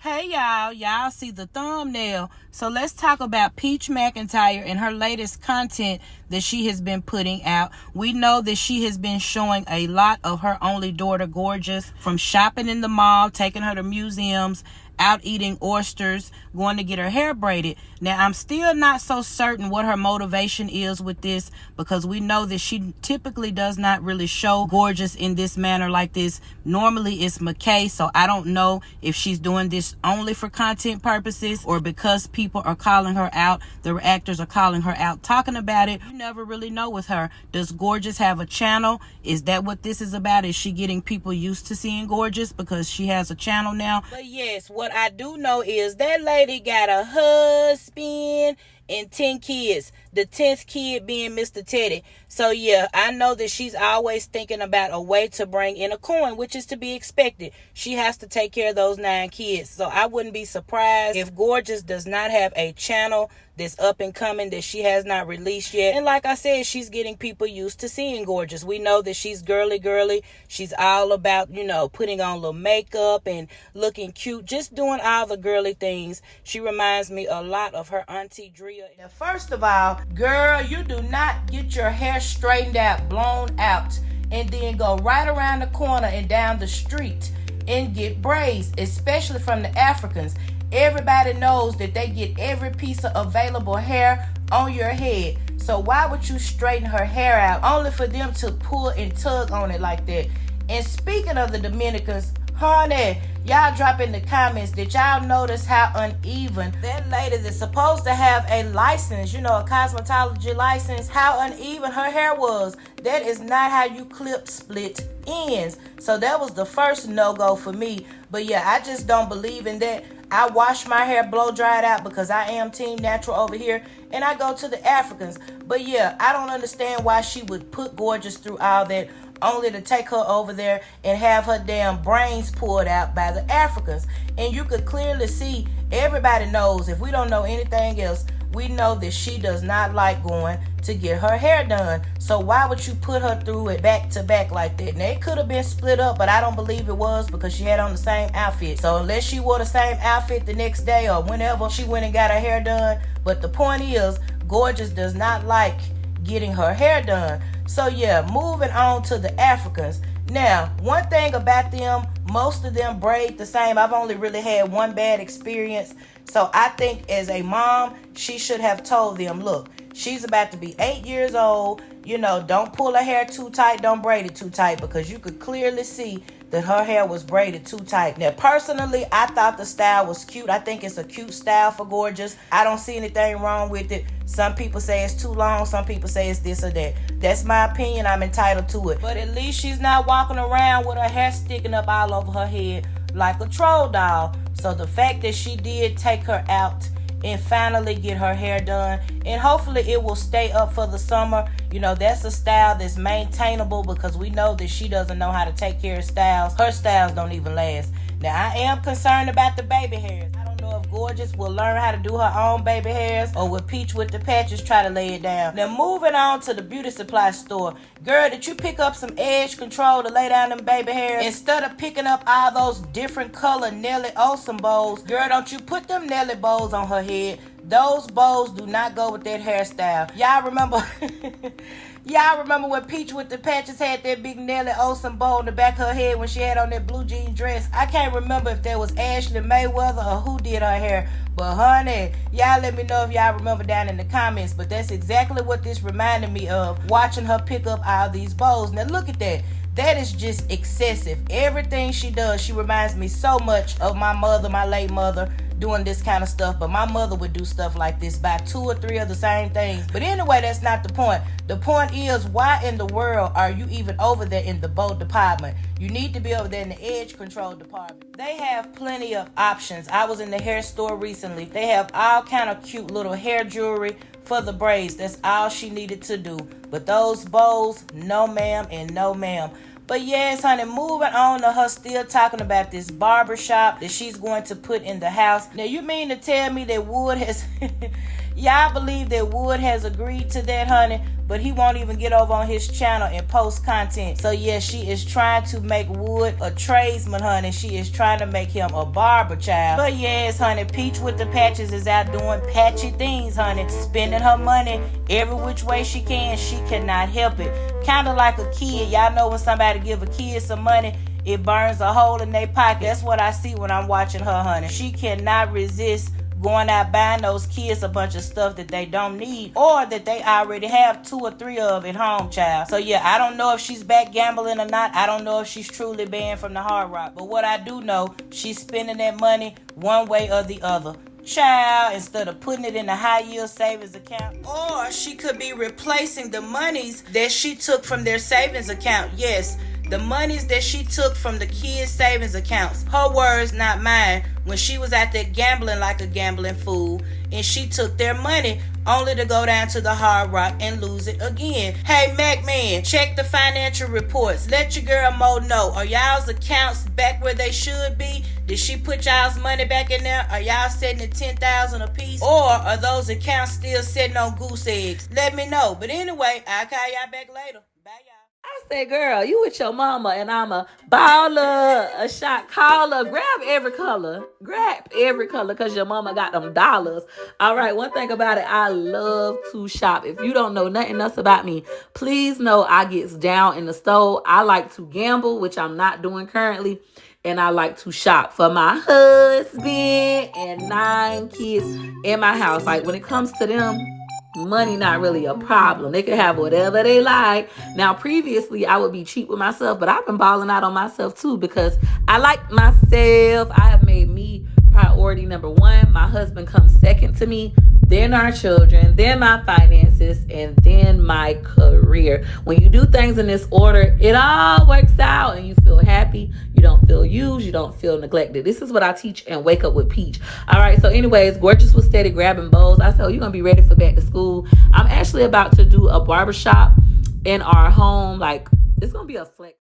Hey y'all see the thumbnail. So let's talk about Peach McINTYRE and her latest content that she has been putting out. We know that she has been showing a lot of her only daughter, Gorgeous, from shopping in the mall, taking her to museums, out eating oysters, going to get her hair braided. Now, I'm still not so certain what her motivation is with this, because we know that she typically does not really show Gorgeous in this manner like this. Normally it's McKay, so I don't know if she's doing this only for content purposes or because people are calling her out, the reactors are calling her out, talking about it. You never really know with her. Does Gorgeous have a channel? Is that what this is about? Is she getting people used to seeing Gorgeous because she has a channel now? But yes, what I do know is that lady got a husband and 10 kids, the 10th kid being Mr. Teddy. So yeah, I know that she's always thinking about a way to bring in a coin, which is to be expected. She has to take care of those 9 kids. So I wouldn't be surprised if Gorgeous does not have a channel that's up and coming that she has not released yet. And like I said, she's getting people used to seeing Gorgeous. We know that she's girly. She's all about, putting on a little makeup and looking cute, just doing all the girly things. She reminds me a lot of her auntie Drea. Now, first of all, girl, you do not get your hair straightened out, blown out, and then go right around the corner and down the street and get braids, especially from the Africans. Everybody knows that they get every piece of available hair on your head. So why would you straighten her hair out only for them to pull and tug on it like that? And speaking of the Dominicans, honey, y'all drop in the comments, did y'all notice how uneven that lady that's supposed to have a license, a cosmetology license, how uneven her hair was? That is not how you clip split ends. So that was the first no-go for me. But yeah, I just don't believe in that. I wash my hair blow dried out because I am team natural over here, and I go to the Africans. But yeah, I don't understand why she would put Gorgeous through all that only to take her over there and have her damn brains pulled out by the Africans. And you could clearly see, everybody knows, if we don't know anything else, we know that she does not like going to get her hair done. So why would you put her through it back to back like that? Now, it could have been split up, but I don't believe it was, because she had on the same outfit. So unless she wore the same outfit the next day or whenever she went and got her hair done. But the point is, Gorgeous does not like getting her hair done. So yeah, moving on to the Africans. Now, one thing about them, most of them braid the same. I've only really had one bad experience. So I think as a mom, she should have told them, look, she's about to be 8 years old. Don't pull her hair too tight. Don't braid it too tight, because you could clearly see that her hair was braided too tight. Now, personally, I thought the style was cute. I think it's a cute style for Gorgeous. I don't see anything wrong with it. Some people say it's too long. Some people say it's this or that. That's my opinion. I'm entitled to it. But at least she's not walking around with her hair sticking up all over her head like a troll doll. So the fact that she did take her out and finally get her hair done, and hopefully it will stay up for the summer. That's a style that's maintainable, because we know that she doesn't know how to take care of styles. Her styles don't even last. Now, I am concerned about the baby hairs. I don't know if Gorgeous will learn how to do her own baby hairs, or will Peach with the patches try to lay it down. Now, moving on to the beauty supply store. Girl, did you pick up some edge control to lay down them baby hairs? Instead of picking up all those different color Nelly Olsen bows, girl, don't you put them Nelly bows on her head. Those bows do not go with that hairstyle. Y'all remember when Peach with the patches had that big Nelly Olsen bow in the back of her head when she had on that blue jean dress? I can't remember if that was Ashley Mayweather or who did her hair. But honey, y'all let me know if y'all remember down in the comments. But that's exactly what this reminded me of, watching her pick up all these bows. Now look at that. That is just excessive. Everything she does, she reminds me so much of my mother, my late mother, doing this kind of stuff. But my mother would do stuff like this, buy 2 or 3 of the same things. But anyway, that's not the point. The point is, why in the world are you even over there in the bow department? You need to be over there in the edge control department. They have plenty of options. I was in the hair store recently. They have all kind of cute little hair jewelry for the braids. That's all she needed to do. But those bows, no ma'am and no ma'am. But yes, honey, moving on to her still talking about this barber shop that she's going to put in the house. Now, you mean to tell me that Wood has Y'all believe that Wood has agreed to that, honey, but he won't even get over on his channel and post content. So yeah, she is trying to make Wood a tradesman, honey. She is trying to make him a barber, child. But yes, honey, Peach with the patches is out doing patchy things, honey. Spending her money every which way she can. She cannot help it. Kind of like a kid. Y'all know when somebody give a kid some money, it burns a hole in their pocket. That's what I see when I'm watching her, honey. She cannot resist going out buying those kids a bunch of stuff that they don't need or that they already have 2 or 3 of at home, child. So yeah, I don't know if she's back gambling or not. I don't know if she's truly banned from the Hard Rock. But what I do know, she's spending that money one way or the other. Child, instead of putting it in a high yield savings account. Or she could be replacing the monies that she took from their savings account. Yes, the monies that she took from the kids' savings accounts. Her words, not mine. When she was out there gambling like a gambling fool, and she took their money only to go down to the Hard Rock and lose it again. Hey, Mac Man, check the financial reports. Let your girl Mo know. Are y'all's accounts back where they should be? Did she put y'all's money back in there? Are y'all sitting at $10,000 a piece? Or are those accounts still sitting on goose eggs? Let me know. But anyway, I'll call y'all back later. Bye, y'all. I said, girl, you with your mama and I'm a baller, a shot caller. Grab every color. Grab every color because your mama got them dollars. All right, one thing about it, I love to shop. If you don't know nothing else about me, please know I gets down in the store. I like to gamble, which I'm not doing currently. And I like to shop for my husband and 9 kids in my house. Like when it comes to them, money not really a problem. They can have whatever they like. Now, previously, I would be cheap with myself, but I've been balling out on myself too because I like myself. I have made me priority number 1. My husband comes second to me. Then our children, then my finances, and then my career. When you do things in this order, it all works out and you feel happy. You don't feel used. You don't feel neglected. This is what I teach and Wake Up with Peach. All right. So anyways, Gorgeous was steady grabbing bowls. I said, oh, you're going to be ready for back to school. I'm actually about to do a barbershop in our home. Like, it's going to be a flex.